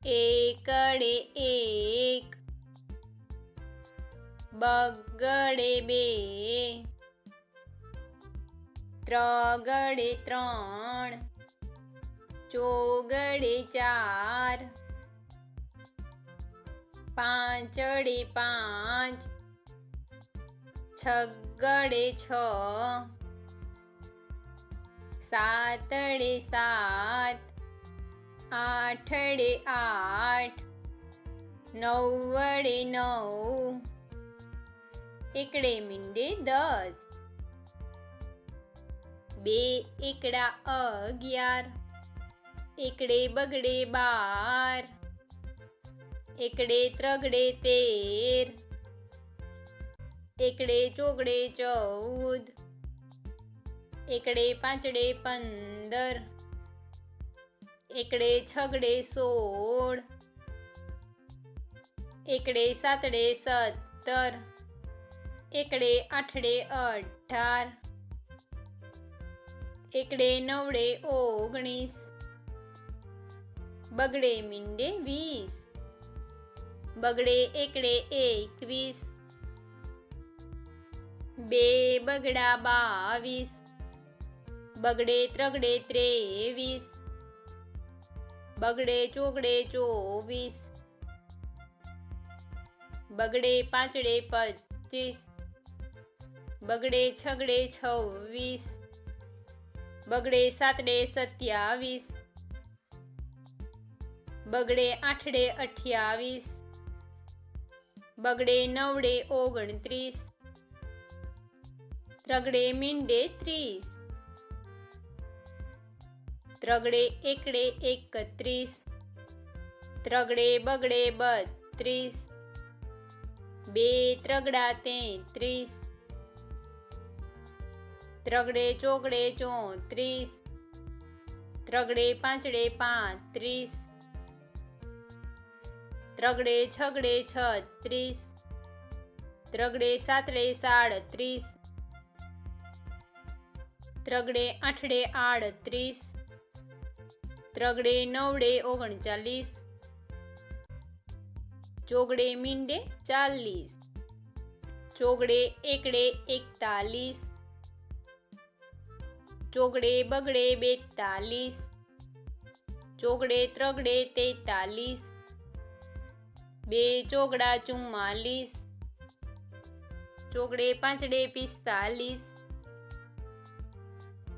એકડે એક, બગડે બે, ત્રગડે ત્રણ, ચોગડે ચાર, પાંચડે પાંચ, છગડે છ, સાતડે સાત, આઠડે આઠ, નવડે નવ, એકડે મીંડે 10, બે એકડા 11, એકડે બગડે 12, એકડે ત્રગડે 13, એકડે ચોગડે 14, એકડે પાંચડે 15, એકડે છગડે 16, એકડે સાતડે 17, એકડે આઠડે 18, એકડે નવડે 19, બગડે મીંડે 20, બગડે એકડે 21, બે બગડા 22, બગડે ત્રગડે 23, બગડે ચોગડે 24, બગડે પાંચડે 25, બગડે છગડે 26, બગડે સાતડે 27, બગડે આઠડે 28, બગડે નવડે 29, ત્રગડે મીંડે 30, ત્રગડે એકડે 31, ત્રગડે બગડે 32, બે ત્રગડા 33, ત્રગડે ચોગડે 34, ત્રગડે પાંચડે 35, ત્રગડે છગડે 36, ત્રગડે સાતડે 37, ત્રગડે આઠડે 38, ત્રગડે નવડે 39, ચોગડે મીંડે 40, ચોગડે એકડે 41, ચોગડે બગડે 42, ચોગડે ત્રગડે 43, બે ચોગડા 44, ચોગડે પાંચડે 45,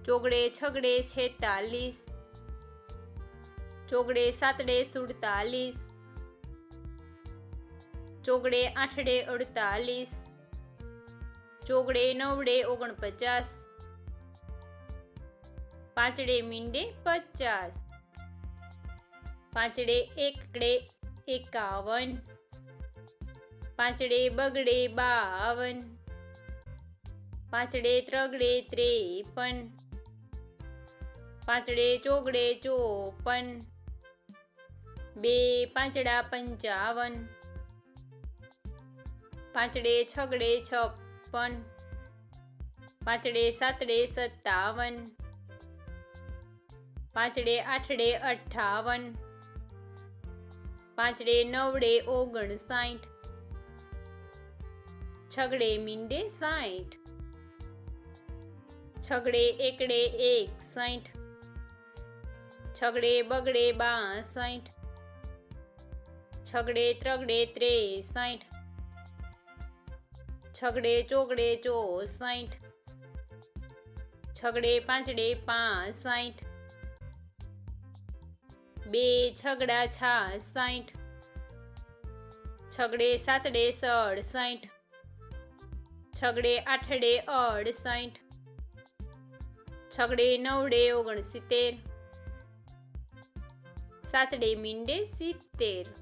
ચોગડે છગડે 46, ચોગડે સાતડે 47, ચોગડે આઠડે 48, ચોગડે નવડે 49, પાંચડે મીંડે 50, પાંચડે એકડે 51, પાંચડે બગડે 52, પાંચડે ત્રગડે 53, પાંચડે ચોગડે 54, બે પાંચડા 55, પાંચડે છગડે 56, પાંચડે સાતડે 57, પાંચડે આઠડે 58, પાંચડે નવડે 59, છગડે મીંડે 60, છગડે એકડે 61, છગડે બગડે 62, છગડે ત્રગડે 63, છગડે ચોગડે 64, છગડે પાંચડે 65, બે છગડા 66, છગડે સાતડે 67, છગડે આઠડે 68, છગડે નવડે 69, સાતડે મીંડે 70,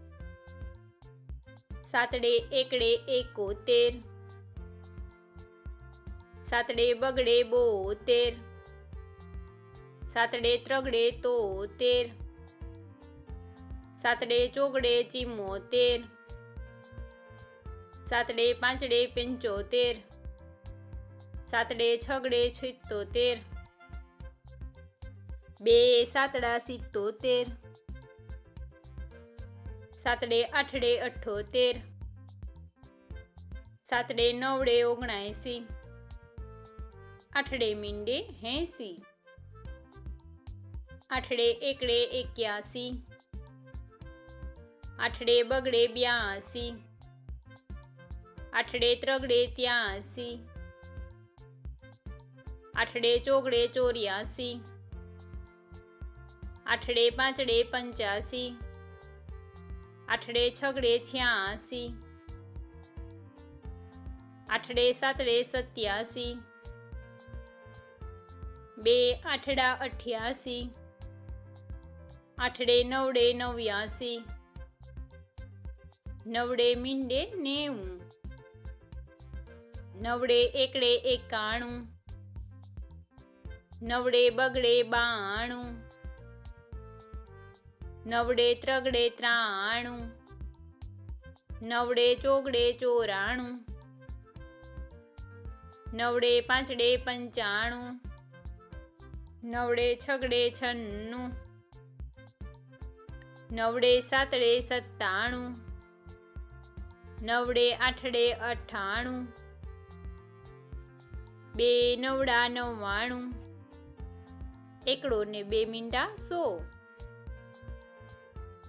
સાતડે એકડે 71, સાતડે બગડે 72, સાતડે ત્રગડે 73, સાતડે ચોગડે 74, સાતડે પાંચડે 75, સાતડે છગડે 76, બે સાતડા 77, સાતડે આઠડે 78, સાતડે નવડે 79, આઠડે મીંડે 80, આઠડે એકડે 81, આઠડે બગડે 82, આઠડે ત્રગડે 83, આઠડે ચોગડે 84, આઠડે પાંચડે 85, આઠડે છગડે 86, આઠડે સાતડે 87, બે આઠડા 88, આઠડે નવડે 89, નવડે મીંડે 90, નવડે એકડે 91, નવડે બગડે 92, નવડે ત્રગડે 93, નવડે ચોગડે 94, નવડે પાંચડે 95, નવડે છગડે 96, નવડે સાતડે 97, નવડે આઠડે 98, બે નવડા 99, એકડો ને બે મીંડા 100.